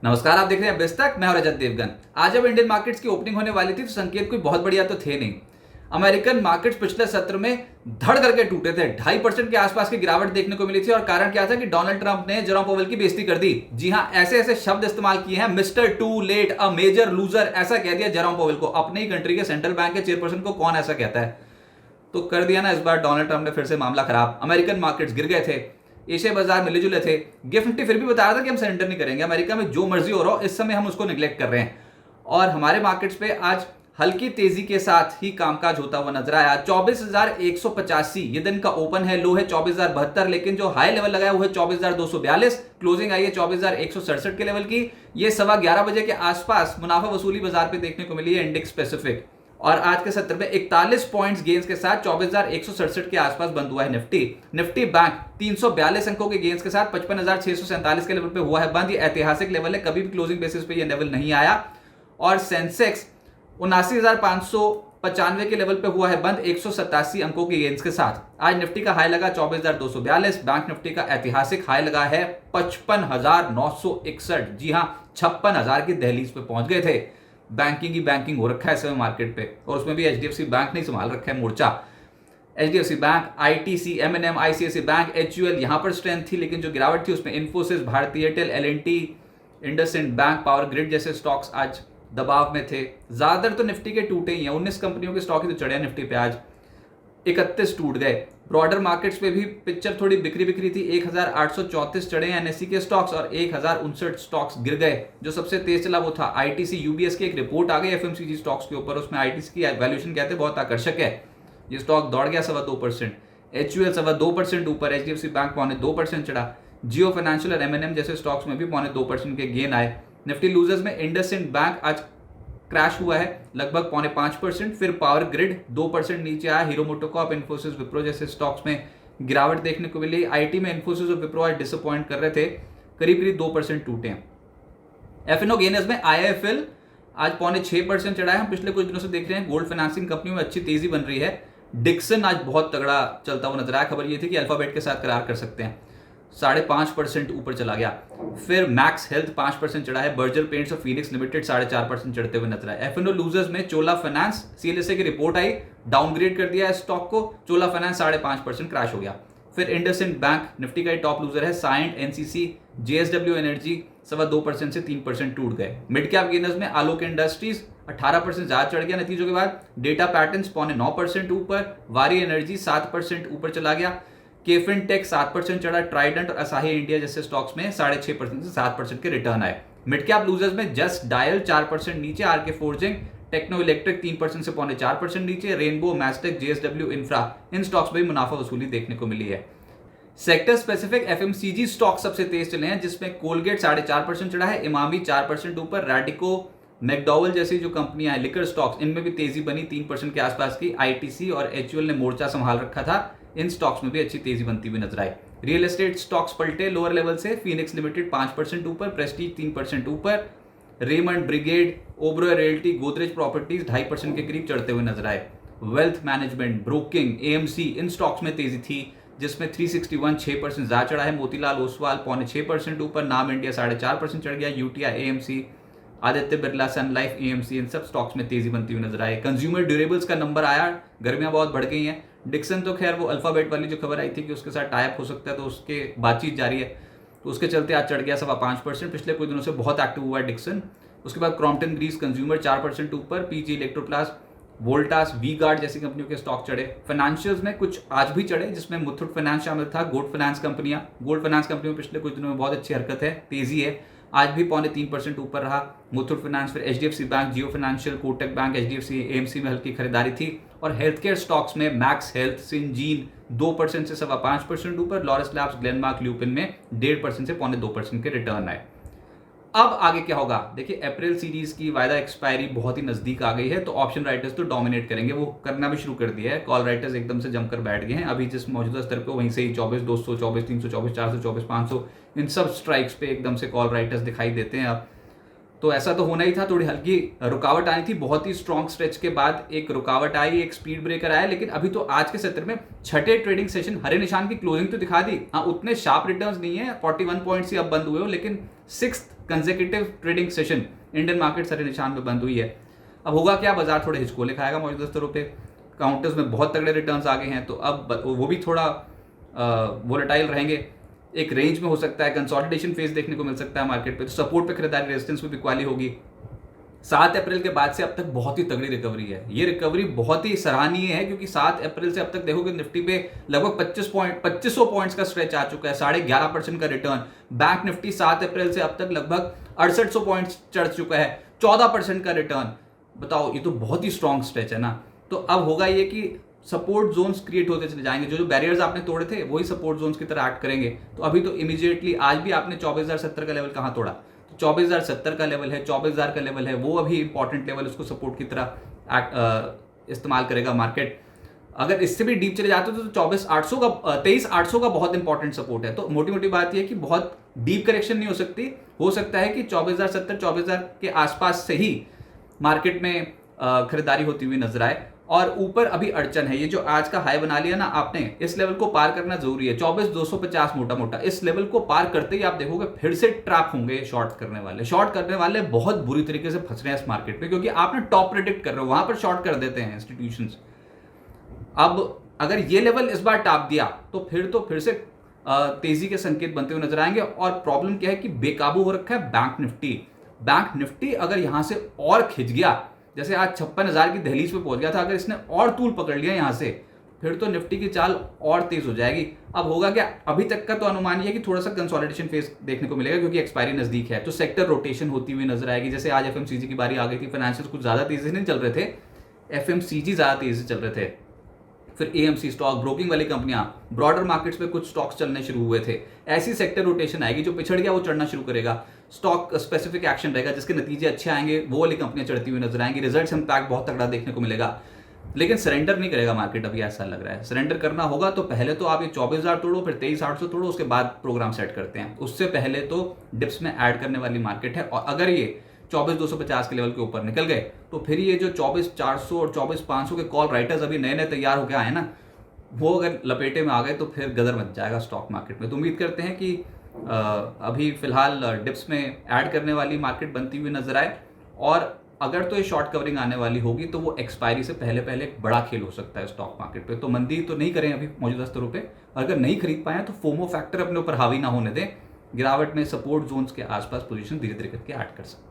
नमस्कार, आप देख रहे हैं बिस्तक। मैं हूं रजत देवगन। आज जब इंडियन मार्केट्स की ओपनिंग होने वाली थी तो संकेत कोई बहुत बढ़िया तो थे नहीं। अमेरिकन मार्केट्स पिछले सत्र में धड़ करके टूटे थे। 2.5% के आसपास की गिरावट देखने को मिली थी और कारण क्या था कि डोनाल्ड ट्रंप ने जेरोम पावेल की बेइज्जती कर दी। जी हां, ऐसे ऐसे शब्द इस्तेमाल किए हैं, mister too late, a major loser, ऐसा कह दिया जेरोम पावेल को। अपने ही कंट्री के सेंट्रल बैंक के चेयरपर्सन को कौन ऐसा कहता है? तो कर दिया ना इस बार डोनाल्ड ट्रंप ने फिर से मामला खराब। अमेरिकन मार्केट्स गिर गए थे, एशिया बाजार मिले जुले थे। गिफ्ट निफ्टी फिर भी बता रहा था कि हम सरेंडर नहीं करेंगे, अमेरिका में जो मर्जी हो रहा हो, इस समय हम उसको निगलेक्ट कर रहे हैं। और हमारे मार्केट्स पे आज हल्की तेजी के साथ ही कामकाज होता हुआ नजर आया। 24,185 ये दिन का ओपन है, लो है 24,072, लेकिन जो हाई लेवल लगाया वो है 24,242। क्लोजिंग आई है 24,167 के लेवल की। ये 11:15 बजे के आसपास मुनाफा वसूली बाजार पे देखने को मिली है इंडेक्स स्पेसिफिक। और आज के सत्र में 41 पॉइंट्स गेंस के साथ 24,167 के आसपास बंद हुआ है निफ्टी बैंक 342 अंकों के गेंस के साथ 55,647 के लेवल पे हुआ है बंद। ये ऐतिहासिक लेवल है, कभी भी क्लोजिंग बेसिस पे ये लेवल नहीं आया। और सेंसेक्स 79,595 के लेवल पे हुआ है बंद 187 अंकों के गेंस के साथ। आज निफ्टी का हाई लगा 24,242, बैंक निफ्टी का ऐतिहासिक हाई लगा है 55,961। जी हां, 56,000 की दहलीज पे पहुंच गए थे। बैंकिंग ही बैंकिंग हो रखा है इस समय मार्केट पे, और उसमें भी एचडीएफसी बैंक नहीं संभाल रखा है मोर्चा। HDFC bank, ITC, MNM, ICIC bank, HUL, यहां पर स्ट्रेंथ थी, लेकिन जो गिरावट थी उसमें Infosys, Bharti Airtel, LNT, IndusInd bank, power grid जैसे स्टॉक्स आज दबाव में थे। ज्यादातर तो निफ्टी के टूटे ही हैं, 19 कंपनियों के स्टॉक ही तो चढ़े हैं निफ्टी पे, आज 31 टूट गए। ब्रॉडर मार्केट्स पे भी पिक्चर थोड़ी बिखरी थी। 1,834 चढ़े हैं एनएससी के स्टॉक्स और 1,059 स्टॉक्स गिर गए। जो सबसे तेज चला वो था आईटीसी यूबीएस की एक रिपोर्ट आ गई एफएमसीजी स्टॉक्स के ऊपर, उसमें आईटीसी की वैल्यूएशन कहते हैं बहुत आकर्षक है। ये स्टॉक दौड़ गया 2.25%, एचयूएल 2.25% ऊपर, एचडीएफसी बैंक 2.25% चढ़ा। जियो फाइनेंशियल और एमएनएम जैसे स्टॉक्स में भी 2.25% के गेन आए। निफ्टी लूजर्स में इंडसइंड बैंक आज क्रैश हुआ है लगभग 4.5%। फिर पावर ग्रिड 2% नीचे आया। हीरो मोटोकॉर्प, इन्फोसिस, विप्रो जैसे स्टॉक्स में गिरावट देखने को मिली। आईटी में इन्फोसिस और विप्रो आज डिसअपॉइंट कर रहे थे, करीब करीब 2% टूटे हैं। एफएनओ गेनर्स में आईआईएफएल आज 6.5% चढ़ा है। हम पिछले कुछ दिनों से देख रहे हैं गोल्ड फाइनेंसिंग कंपनियों में अच्छी तेजी बन रही है। डिक्सन आज बहुत तगड़ा चलता हुआ नजर आया। खबर ये थी कि अल्फाबेट के साथ करार कर सकते हैं, 5.5% ऊपर चला गया। फिर मैक्स हेल्थ 5% चढ़ा है। बर्जर पेंट्स और फीनिक्स लिमिटेड 4.5% चढ़ते हुए नजर आए। एफएनओ लूजर्स में चोला फाइनेंस, सीएलएसए की रिपोर्ट आई, डाउनग्रेड कर दिया है स्टॉक को। चोला फाइनेंस 5.5% क्रैश हो गया। फिर इंडसइंड बैंक निफ्टी का टॉप लूजर है। साइंट, एनसीसी, जेएसडब्ल्यू एनर्जी 2.25% से 3% टूट गए। मिड कैप गेनर्स में आलोक इंडस्ट्रीज 18% ज्यादा चढ़ गया नतीजों के बाद। डेटा पैटर्न्स 9.5% ऊपर। वारी एनर्जी 7% ऊपर चला गया। केफिन टेक 7% चढ़ा। ट्राइडेंट और असाही इंडिया जैसे स्टॉक्स में 6.5% से 7% के रिटर्न आए। मिड कैप लूजर्स में जस्ट डायल 4% नीचे। आरके फोर्जिंग, टेक्नो इलेक्ट्रिक 3% से 4.5% नीचे। रेनबो, मैस्टेक, जेएसडब्ल्यू इंफ्रा, इन स्टॉक्स में भी मुनाफा वसूली देखने को मिली है। सेक्टर स्पेसिफिक एफएमसीजी स्टॉक सबसे तेज चले हैं, जिसमें कोलगेट 4.5% चढ़ा है। इमामी 4% ऊपर। रैडिको, मैकडॉवल जैसी जो कंपनियां हैं लिकर स्टॉक्स, इनमें भी तेजी बनी 3% के आसपास की। आईटीसी और एचयूएल ने मोर्चा संभाल रखा था, इन स्टॉक्स में भी अच्छी तेजी बनती हुई नजर आई। रियल एस्टेट स्टॉक्स पलटे लोअर लेवल से। फीनिक्स लिमिटेड 5% ऊपर। प्रेस्टीज 3% ऊपर। Raymond, brigade, Oberoi realty, Godrej properties 2.5% के करीब चढ़ते हुए नजर आए। वेल्थ मैनेजमेंट, ब्रोकिंग, एएमसी, इन स्टॉक्स में तेजी थी, जिसमें 361 6% ज्यादा चढ़ा है। मोतीलाल ओसवाल 6.25% ऊपर। नाम इंडिया 4.5% चढ़ गया। यूटीआई, एएमसी, आदित्य बिरला, सन लाइफ, एएमसी, इन सब स्टॉक्स में तेजी बनती हुई नजर आई। कंज्यूमर ड्यूरेबल्स का नंबर आया, गर्मियां बहुत बढ़ गई हैं। डिक्सन तो खैर वो अल्फाबेट वाली जो खबर आई थी कि उसके साथ टाइप हो सकता है, तो उसके बातचीत जारी है, तो उसके चलते आज चढ़ गया 5.25%। पिछले कुछ दिनों से बहुत एक्टिव हुआ है डिक्सन। उसके बाद क्रॉम्पटन ग्रीस कंज्यूमर 4% ऊपर। पीजी इलेक्ट्रोप्लास, वोल्टास, वी गार्ड जैसी कंपनियों के स्टॉक चढ़े। फाइनेंशियल्स में कुछ आज भी चढ़े, जिसमें मुथूट फाइनेंस शामिल था। गोल्ड फाइनेंस कंपनियों पिछले कुछ दिनों में बहुत अच्छी हरकत है, तेजी है, आज भी 3.25% ऊपर रहा। मुथूट फाइनेंस, फिर HDFC bank, Jio financial, Kotak bank, HDFC, AMC में हल्की खरीदारी थी। और हेल्थ केयर स्टॉक्स में मैक्स हेल्थ, सिंजीन 2% से 5.5% ऊपर। लॉरस लैब्स, ग्लेनमार्क, ल्यूपिन में 1.5% से 2.25% के रिटर्न आए। अब आगे क्या होगा देखिए, अप्रैल सीरीज की वायदा एक्सपायरी बहुत ही नजदीक आ गई है, तो ऑप्शन राइटर्स तो डोमिनेट करेंगे, वो करना भी शुरू कर दिया है। कॉल राइटर्स एकदम से जमकर बैठ गए हैं। अभी जिस मौजूदा स्तर पे वहीं से ही 24,200, 24,324, 424, 500, इन सब स्ट्राइक्स पे एकदम से कॉल राइटर्स दिखाई देते हैं अब। तो ऐसा तो होना ही था, थोड़ी हल्की रुकावट आनी थी। बहुत ही स्ट्रॉन्ग स्ट्रेच के बाद एक रुकावट आई, एक स्पीड ब्रेकर आया, लेकिन अभी तो आज के सत्र में छठे ट्रेडिंग सेशन हरे निशान की क्लोजिंग तो दिखा दी। हाँ, उतने शार्प रिटर्न्स नहीं है, 41 पॉइंट्स ही अब बंद हुए हो, लेकिन 6th consecutive trading session Indian market हरे निशान में बंद हुई है। अब होगा क्या, बाजार थोड़े हिचकोले खाएगा मौजूदा स्तरों पे। काउंटर्स में बहुत तगड़े रिटर्न्स आ गए हैं, तो अब वो भी थोड़ा वोलेटाइल रहेंगे। एक रेंज में हो सकता है, कंसोलिडेशन फेज देखने को मिल सकता है मार्केट पे, तो सपोर्ट पे खरीदारी, रेजिस्टेंस पे बिकवाली होगी। 7 अप्रैल के बाद से अब तक बहुत ही तगड़ी रिकवरी है। ये रिकवरी बहुत ही सराहनीय है, क्योंकि 7 अप्रैल से अब तक देखोगे निफ्टी पे लगभग 2500 पॉइंट्स का स्ट्रेच आ चुका है, 11.5% का रिटर्न। बैंक निफ्टी 7 अप्रैल से अब तक लगभग 6800 पॉइंट्स चढ़ चुका है, 14% का रिटर्न। बताओ, ये तो बहुत ही स्ट्रॉन्ग स्ट्रेच है ना। तो अब होगा ये कि सपोर्ट जोन्स क्रिएट होते चले जाएंगे, जो बैरियर्स आपने तोड़े थे वही सपोर्ट जोन्स की तरह एक्ट करेंगे। तो अभी तो इमीडिएटली आज भी आपने 24,070 का लेवल कहाँ तोड़ा, तो 24,070 का लेवल है, 24,000 का लेवल है, वो अभी इंपॉर्टेंट लेवल, उसको सपोर्ट की तरह इस्तेमाल करेगा मार्केट। अगर इससे भी डीप चले जाते हो तो 24,800 का 23,800 का बहुत इंपॉर्टेंट सपोर्ट है। तो मोटी मोटी बात यह है कि बहुत डीप करेक्शन नहीं हो सकता है कि 24,070 24,000 के आसपास से ही मार्केट में खरीदारी होती हुई नजर आए। और ऊपर अभी अड़चन है, ये जो आज का हाई बना लिया ना आपने, इस लेवल को पार करना जरूरी है, 24,250 मोटा मोटा। इस लेवल को पार करते ही आप देखोगे फिर से ट्रैप होंगे शॉर्ट करने वाले बहुत बुरी तरीके से फंस रहे हैं इस मार्केट पे, क्योंकि आपने टॉप प्रेडिक्ट कर रहे हो, वहां पर शॉर्ट कर देते हैं इंस्टीट्यूशंस। अब अगर ये लेवल इस बार टाप दिया तो फिर से तेजी के संकेत बनते हुए नजर आएंगे। और प्रॉब्लम क्या है कि बेकाबू हो रखा है बैंक निफ्टी अगर यहां से और खिंच गया, जैसे आज 56,000 की दहलीज पे पहुंच गया था, अगर इसने और तूल पकड़ लिया यहां से, फिर तो निफ्टी की चाल और तेज हो जाएगी। अब होगा क्या, अभी तक का तो अनुमान ये है कि थोड़ा सा कंसोलिडेशन फेज देखने को मिलेगा, क्योंकि एक्सपायरी नजदीक है, तो सेक्टर रोटेशन होती हुई नजर आएगी। जैसे आज एफएमसीजी की बारी आ गई थी, फाइनेंशियल कुछ ज्यादा तेजी से नहीं चल रहे थे, एफएमसीजी ज्यादा तेजी से चल रहे थे। फिर एएमसी स्टॉक, ब्रोकिंग वाली कंपनियां, ब्रॉडर मार्केट्स में कुछ स्टॉक्स चलने शुरू हुए थे। ऐसी सेक्टर रोटेशन आएगी, जो पिछड़ गया वो चढ़ना शुरू करेगा। स्टॉक स्पेसिफिक एक्शन रहेगा, जिसके नतीजे अच्छे आएंगे, वो वाली कंपनियां चढ़ती हुई नजर आएंगी, रिजल्ट्स इंपैक्ट बहुत तगड़ा देखने को मिलेगा। लेकिन सरेंडर नहीं करेगा मार्केट, अभी ऐसा लग रहा है। सरेंडर करना होगा तो पहले तो आप ये 24,000 तोड़ो, फिर 23,800 तोड़ो, उसके बाद प्रोग्राम सेट करते हैं। उससे पहले तो डिप्स में ऐड करने वाली मार्केट है। और अगर ये 24,250 के लेवल के ऊपर निकल गए, तो फिर ये जो 24,400 और 24,500 के कॉल राइटर्स अभी नए तैयार होकर आए ना, वो अगर लपेटे में आ गए तो फिर गदर मच जाएगा स्टॉक मार्केट में। तो उम्मीद करते हैं कि अभी फिलहाल डिप्स में ऐड करने वाली मार्केट बनती हुई नजर आए। और अगर तो ये शॉर्ट कवरिंग आने वाली होगी तो वो एक्सपायरी से पहले एक बड़ा खेल हो सकता है स्टॉक मार्केट पे। तो मंदी तो नहीं करें अभी मौजूदा स्तरों पे, अगर नहीं खरीद पाए तो फोमो फैक्टर अपने ऊपर हावी ना होने दें। गिरावट में सपोर्ट जोन्स के आसपास पोजीशन धीरे धीरे करके ऐड कर सकते हैं।